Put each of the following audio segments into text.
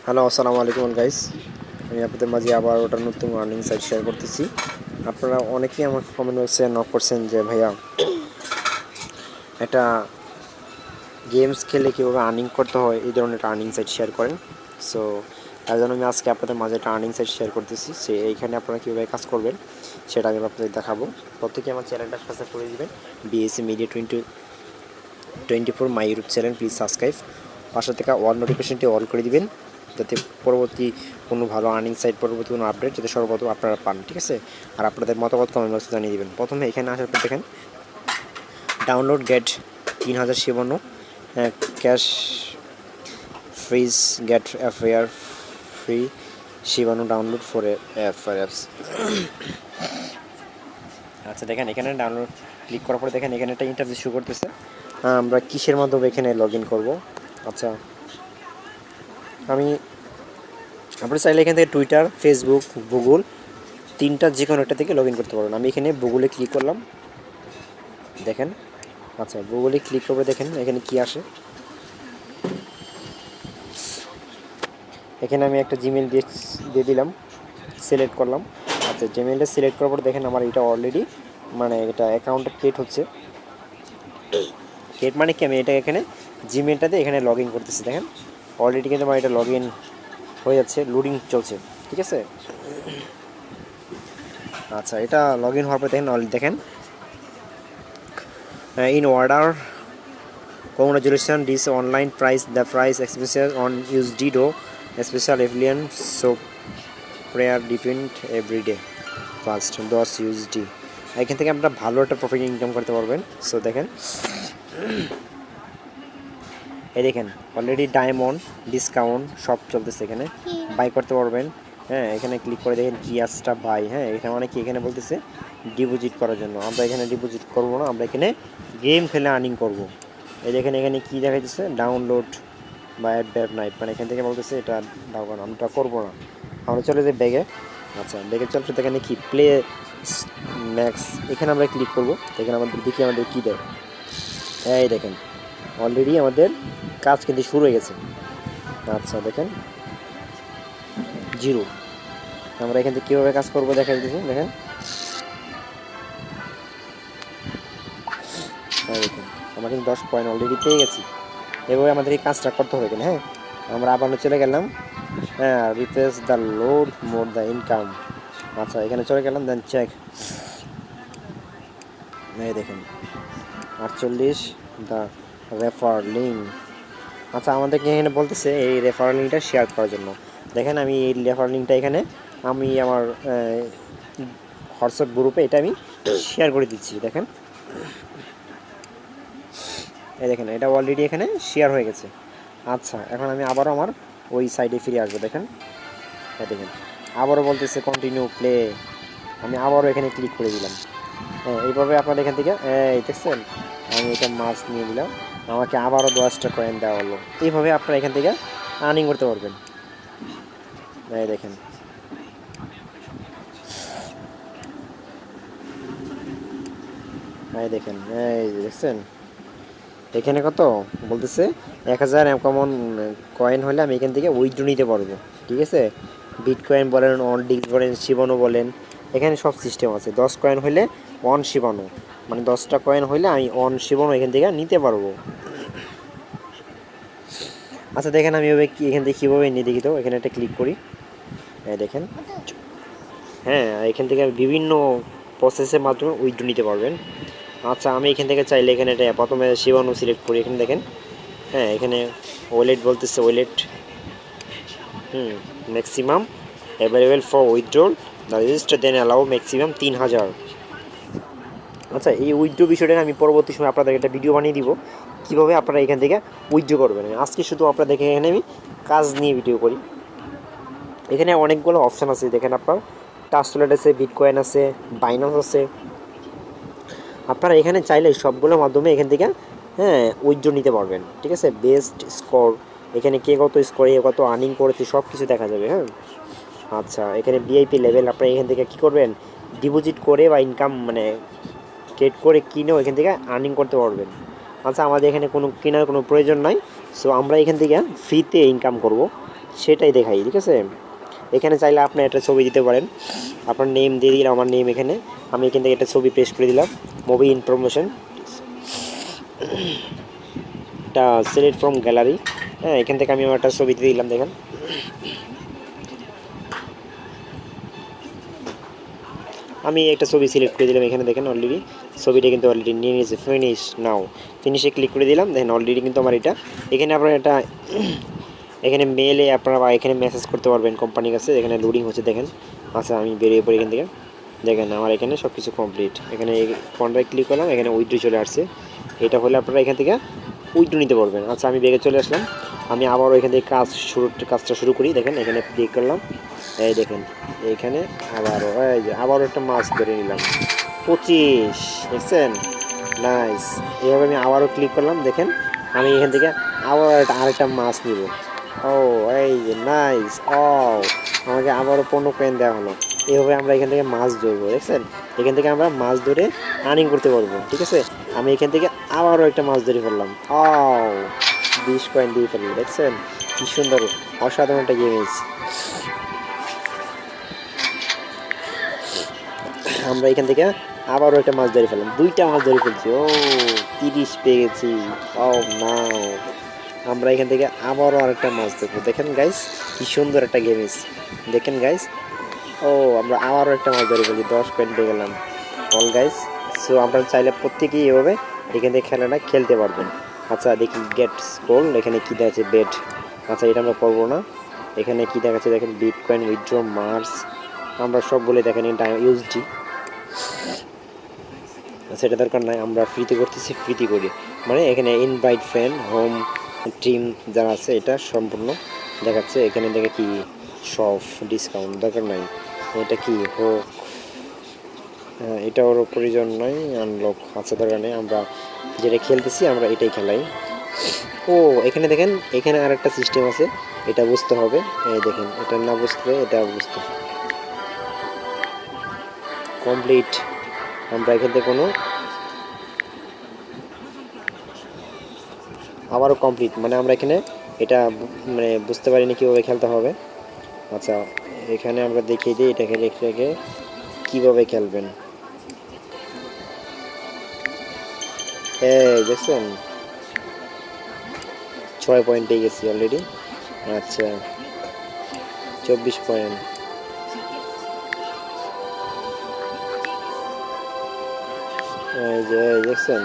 Hello, আসসালামু আলাইকুম guys. আমি আপনাদের মাঝে আবার ওটা নতুন আর্নিং সাইট শেয়ার করতেছি। আপনারা অনেকেই আমাকে কমেন্ট বক্সে নক করছেন যে ভাইয়া একটা গেমস খেলে কীভাবে আর্নিং করতে হয়, এই ধরনের একটা আর্নিং সাইট শেয়ার করেন। সো তার জন্য আমি আজকে আপনাদের মাঝে একটা আর্নিং সাইট শেয়ার করতেছি। এইখানে আপনারা কীভাবে কাজ করবেন সেটা আমি আপনাদের দেখাবো। প্রত্যেকে আমার চ্যানেলটা সাবস্ক্রাইব করে দেবেন, BSc media 2024 my YouTube channel. Please subscribe, পাশে থেকে অল নোটিফিকেশনটি অল করে দিবেন, যাতে পরবর্তী কোনো ভালো আর্নিং সাইট, পরবর্তী কোনো আপডেট যাতে সর্বপ্রথম আপনারা পান, ঠিক আছে? আর আপনাদের মতামত কমেন্ট বক্সে জানিয়ে দেবেন। প্রথমে এখানে আসার পর দেখেন ডাউনলোড গেট 3057, ক্যাশ ফ্রিজ গেট এফআইআর ফ্রি 57 ডাউনলোড ফর অ্যাপস। আচ্ছা দেখেন এখানে ডাউনলোড ক্লিক করার পরে দেখেন এখানে একটা ইন্টারভিউ শুরু করতেছে। আমরা কিসের মাধ্যমে এখানে লগ ইন করবো? আচ্ছা, আপনি চাইলে এখান থেকে টুইটার, ফেসবুক, গুগল, তিনটা যে কোনো একটা থেকে লগ ইন করতে পারবেন। আমি এখানে গুগলে ক্লিক করলাম, দেখেন। আচ্ছা, গুগলে ক্লিক করবে, দেখেন এখানে কি আসে। এখানে আমি একটা জিমেল দিয়ে দিলাম, সিলেক্ট করলাম। আচ্ছা, জিমেলটা সিলেক্ট করার পর দেখেন আমার এটা অলরেডি এটা অ্যাকাউন্টটা ক্রিয়েট হচ্ছে। ক্রিয়েট মানে কি, আমি এটা এখানে জিমেলটাতে এখানে লগ ইন করতেছি। দেখেন অলরেডি কিন্তু আমার এটা লগ ইন হয়ে যাচ্ছে, লোডিং চলছে, ঠিক আছে? আচ্ছা, এটা লগ ইন হওয়ার পর দেখেন অলরেডি দেখেন in order congratulation this online price the price expensive on USD do special এফিলিয়ান so prayer depend everyday first 10 USD. এখান থেকে আমরা ভালো একটা প্রফিট ইনকাম করতে পারবেন। সো দেখেন এই দেখেন অলরেডি ডায়মন্ড ডিসকাউন্ট সব চলতেছে, এখানে বাই করতে পারবেন। হ্যাঁ, এখানে ক্লিক করে দেখেন কি আসটা বাই। হ্যাঁ, এখানে মানে কি, এখানে বলতেছে ডিপোজিট করার জন্য। আমরা এখানে ডিপোজিট করবো না, আমরা এখানে গেম খেলে আর্নিং করব। এই দেখেন এখানে কী দেখা যাচ্ছে, ডাউনলোড বা অ্যাড ব্যাড নাইট, মানে এখান থেকে বলতেছে এটা ডাউনলোড আমরা করবো না, আমরা চলে যাই ব্যাগে। আচ্ছা, ব্যাগে চলছে, এখানে কি প্লে ম্যাক্স, এখানে আমরা ক্লিক করবো। এখানে আমাদের দেখি আমাদের কী দেয়। এই দেখেন অলরেডি আমাদের কাজ কিন্তু শুরু হয়ে গেছে। আচ্ছা দেখেন 0। আমরা এখান থেকে কীভাবে কাজ করবো দেখা যাচ্ছে, দেখেন। হ্যাঁ দেখুন আমরা কিন্তু 10 কয়েন অলরেডি পেয়ে গেছি। এভাবে আমাদের এই কাজটা করতে হবে কিনা। হ্যাঁ, আমরা আবার চলে গেলাম, হ্যাঁ, replace the load more the income. আচ্ছা, এখানে চলে গেলাম, দেন চেক। এই দেখেন 48 দ্য রেফার লিঙ্ক। আচ্ছা, আমাদেরকে এখানে বলতেছে এই রেফার লিঙ্কটা শেয়ার করার জন্য। দেখেন আমি এই রেফার লিঙ্কটা এখানে আমি আমার হোয়াটসঅ্যাপ গ্রুপে এটা আমি শেয়ার করে দিচ্ছি। দেখেন এই দেখেন এটা অলরেডি এখানে শেয়ার হয়ে গেছে। আচ্ছা, এখন আমি আবারও আমার ওই সাইডে ফিরে আসবো। দেখেন এই দেখেন আবারও বলতেছে কন্টিনিউ প্লে। আমি আবারও এখানে ক্লিক করে দিলাম। হ্যাঁ, এইভাবে আপনার এখান থেকে এই দেখছেন আমি এটা মাছ নিয়ে দিলাম, আমাকে আবারও 10টা কয়েন দেওয়া হলো। এইভাবে আপনারা এখান থেকে আর্নিং করতে পারবেন। এই দেখেন এই দেখছেন এখানে কত বলতেছে 1000 কমন কয়েন হলে আমি এখান থেকে উইথড্র নিতে পারবো, ঠিক আছে? বিটকয়েন বলেন, অন ডিল বলেন, শিবানো বলেন, এখানে সব সিস্টেম আছে। 10 কয়েন হলে অন শিবানো, মানে 10টা কয়েন হলে আমি অন শিবানো এখান থেকে নিতে পারবো। আচ্ছা দেখেন আমি এখান থেকে কীভাবে নিয়ে দেখি, তো এখানে একটা ক্লিক করি। দেখেন হ্যাঁ, এখান থেকে বিভিন্ন প্রসেসের মাধ্যমে উইথড্র নিতে পারবেন। আচ্ছা, আমি এখান থেকে চাইলে এখানে এটা প্রথমে শিবানো সিলেক্ট করি। এখানে দেখেন হ্যাঁ, এখানে ওয়ালেট বলতেছে, wallet maximum available for withdrawal the register then allow maximum 3000। আচ্ছা, এই উইথড্র বিষয়টা আমি পরবর্তী সময় আপনাদের একটা ভিডিও বানিয়ে দিব কীভাবে আপনারা এখান থেকে উইথড্র করবেন। আজকে শুধু আপনাদেরকে এখানে আমি কাজ নিয়ে ভিডিও করি। এখানে অনেকগুলো অপশান আছে, দেখেন আপনার টাস্টলেট আছে, বিটকয়েন আছে, বাইন্যান্স আছে। আপনারা এখানে চাইলে সবগুলোর মাধ্যমে এখান থেকে হ্যাঁ উইথড্র নিতে পারবেন, ঠিক আছে? বেস্ট স্কোর, এখানে কে কত স্কোরে কত আর্নিং করেছে সব কিছু দেখা যাবে। হ্যাঁ, আচ্ছা, এখানে ভিআইপি লেভেল আপনারা এখান থেকে কী করবেন, ডিপোজিট করে বা ইনকাম ট্রেড করে কিনেও এখান থেকে আর্নিং করতে পারবেন। আচ্ছা, আমাদের এখানে কোনো কেনার কোনো প্রয়োজন নাই, সো আমরা এখান থেকে ফ্রিতে ইনকাম করব সেটাই দেখাই, ঠিক আছে। এখানে চাইলে আপনি একটা ছবি দিতে পারেন, আপনার নেম দিয়ে দিলাম, আমার নেম এখানে, আমি এখান থেকে একটা ছবি পেস্ট করে দিলাম, মুভি ইনফরমেশন, এটা সিলেক্ট ফ্রম গ্যালারি। হ্যাঁ, এখান থেকে আমি আমার একটা ছবি দিয়ে দিলাম, দেখেন আমি একটা ছবি সিলেক্ট করে দিলাম, এখানে দেখেন অলরেডি ছবিটা কিন্তু অলরেডি নিয়ে নিয়েছে। ফিনিশ নাও, ফিনিশে ক্লিক করে দিলাম, দেখেন অলরেডি কিন্তু আমার এটা এখানে আপনারা এটা এখানে মেলে আপনারা বা এখানে মেসেজ করতে পারবেন কোম্পানির কাছে। এখানে লোডিং হচ্ছে দেখেন। আচ্ছা আমি বেরিয়ে পড়ি এখান থেকে, দেখেন আমার এখানে সব কিছু কমপ্লিট। এখানে কন্ট্রাক্ট ক্লিক করলাম, এখানে উইথড্র চলে আসছে। এটা হলে আপনারা এখান থেকে উইথড্র নিতে পারবেন। আচ্ছা আমি বেগে চলে আসলাম, আমি আবারও এখান থেকে কাজটা শুরু করি। দেখেন এখানে ক্লিক করলাম, এই দেখেন এইখানে আবারও এই যে আবারও একটা মাছ ধরে নিলাম 25, দেখছেন নাইস। এইভাবে আমি আবারও ক্লিক করলাম, দেখেন আমি এখান থেকে আবার আরেকটা মাছ নিব। ও এই যে নাইস, ও আমাকে আবারও 15 কয়েন দেওয়া হলো। এইভাবে আমরা এখান থেকে মাছ ধরবো, দেখছেন এখান থেকে আমরা মাছ ধরে আর্নিং করতে পারবো, ঠিক আছে। আমি এখান থেকে আবারও একটা মাছ ধরে ফেললাম, ও 20 কয়েন দিয়ে ফেললাম, দেখছেন কি সুন্দর অসাধারণ একটা গেম। আমরা এখান থেকে আবারও একটা মাছ ধরে ফেললাম, 2টা মাছ ধরে ফেলছি, ও 30 পেয়ে গেছি। ও নাও, আমরা এখান থেকে আবারও আরেকটা মাছ ধরবো, দেখেন গাইস কি সুন্দর একটা গেম। দেখেন গাইস, ও আমরা আবারও একটা মাছ ধরে ফেলছি, 10 পয়েন্ট পেয়ে গেলাম অল গাইস। সো আপনারা চাইলে প্রত্যেকেই এভাবে এখান থেকে খেলাটা খেলতে পারবেন। আচ্ছা দেখি গেট স্কোর, এখানে কী দেখাচ্ছে বেট, আচ্ছা এটা আমরা করবো না। এখানে কী দেখাচ্ছে দেখেন, বিটকয়েন উইথড্র মার্স, আমরা সব বলে দেখেন এটা ইউএসডি। সেটা দরকার নাই, আমরা ফ্রিতে করতেছি, ফ্রিতে করি। মানে এখানে ইনভাইট ফ্রেন্ড, হোম, টিম যারা আছে এটা সম্পূর্ণ দেখাচ্ছে। এখানে দেখে কি শপ ডিসকাউন্ট দরকার নাই, এটা কি হোক, এটা ওর প্রয়োজন নয়, আনলক আচ্ছা দরকার নেই, আমরা যেটা খেলতেছি আমরা এটাই খেলাই। ও এখানে দেখেন এখানে আর একটা সিস্টেম আছে, এটা বুঝতে হবে। এই দেখেন এটা না বুঝলে এটা বুঝতে কমপ্লিট। আমরা এখান থেকে কোনো আবারও কমপ্লিট, মানে আমরা এখানে এটা মানে বুঝতে পারিনি কীভাবে খেলতে হবে। আচ্ছা এখানে আমরা দেখিয়ে দিই এটাকে রেখে কীভাবে খেলবেন। এই দেখছেন 6 পয়েন্ট পেয়ে গেছি অলরেডি। আচ্ছা 24 পয়েন্ট, এই যে দেখছেন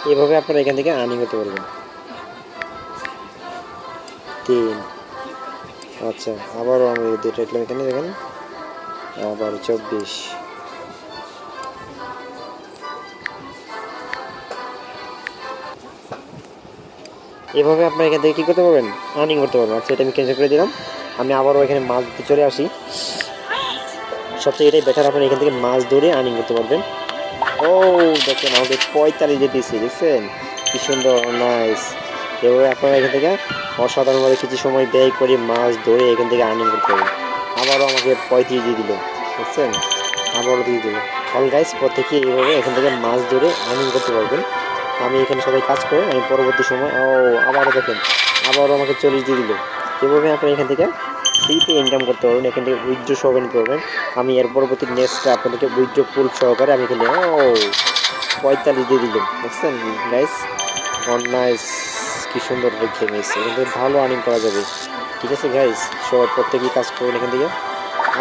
এইভাবে আপনারা এখান থেকে আর্নিং করতে পারবেন। 3, আচ্ছা আবারও আমি দুটো এখানে দেখেন আবার 24। এভাবে আপনারা এখান থেকে কী করতে পারবেন, আর্নিং করতে পারবেন। আচ্ছা এটা আমি ক্যান্সেল করে দিলাম, আমি আবারও এখানে মাছ ধরতে চলে আসি। সবচেয়ে এটাই বেটার, আপনারা এখান থেকে মাছ ধরে আর্নিং করতে পারবেন। ও দেখেন আমাকে 45 দিতেছি, দেখছেন কি সুন্দর নাইস। এভাবে আপনারা এখান থেকে অসাধারণভাবে কিছু সময় ব্যয় করে মাছ ধরে এখান থেকে আর্নিং করতে পারবেন। আবারও আমাকে 35 দিয়ে দিল, দেখছেন আবারও দিয়ে দিল। অল গাইস প্রত্যেকে এইভাবে এখান থেকে মাছ ধরে আর্নিং করতে পারবেন। আমি এখানে সবাই কাজ করে আমি পরবর্তী সময়, ও আবারও দেখেন আবারও আমাকে 40 দিয়ে দিল। এভাবে আপনি এখান থেকে ফ্রিতে ইনকাম করতে পারবেন, এখান থেকে উইথড্র সহ নিতে পারবেন। আমি এর পরবর্তী নেক্সটে আপনাদেরকে উইথড্র পুল সহকারে আমি এখানে 45 দিয়ে দিলাম, দেখছেন গাইস নাইস কি সুন্দর গেম এসে এখান থেকে ভালো আর্নিং করা যাবে, ঠিক আছে গাইস। সবাই প্রত্যেকেই কাজ করবেন এখান থেকে।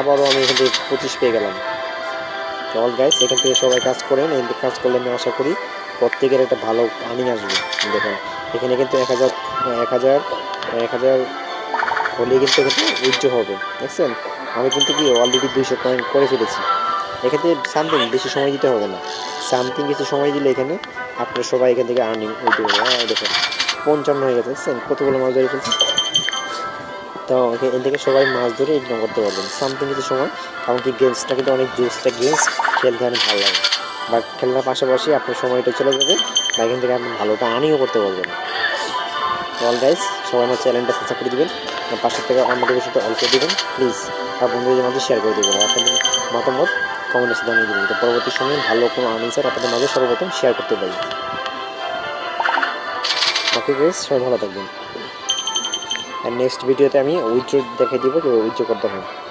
আবারও আমি এখান থেকে 25 পেয়ে গেলাম। অল গাইস এখান থেকে সবাই কাজ করেন, এই কাজ করলে আমি আশা করি প্রত্যেকের একটা ভালো আর্নিং আসবে। দেখেন এখানে কিন্তু 1000 হলে কিন্তু এখানে উইথড্র হবে, দেখছেন আমি কিন্তু কি অলরেডি 200 পয়েন্ট করে ফেলেছি। এখানে সামথিং বেশি সময় দিতে হবে না, সামথিং কিছু সময় দিলে এখানে আপনারা সবাই এখান থেকে আর্নিং উইথড্র করবে। দেখেন 55 হয়ে গেছে, দেখছেন কতগুলো মাছ ধরে ফেলছি। তো এখান থেকে সবাই মাছ ধরে ইনকাম করতে পারবেন সামথিং কিছু সময়। এমনকি গেমসটা কিন্তু অনেক জোসটা গেমস, খেলতে অনেক ভালো লাগে। বা খেলার পাশাপাশি আপনার সময়টা চলে যাবে, বা এখান থেকে আপনি ভালোটা আর্নিংও করতে পারবেন। অল গাইস সবাই আমার চ্যানেলটা সাবস্ক্রাইব করে দেবেন, পাশের থেকে অল নোটিফিকেশনটা অল করে দেবেন প্লিজ, আর বন্ধুদের মাঝে শেয়ার করে দেবেন। আপনাদের মতামত কমেন্টে জানিয়ে দেবেন, তো পরবর্তী সময়ে ভালো কোনো আনসার আপনাদের মাঝে সর্বপ্রথম শেয়ার করতে পারি। ওকে গাইস সবাই ভালো থাকবেন। আর নেক্সট ভিডিওতে আমি উইথড্র দেখে দিব যে উইথড্র করতে হবে।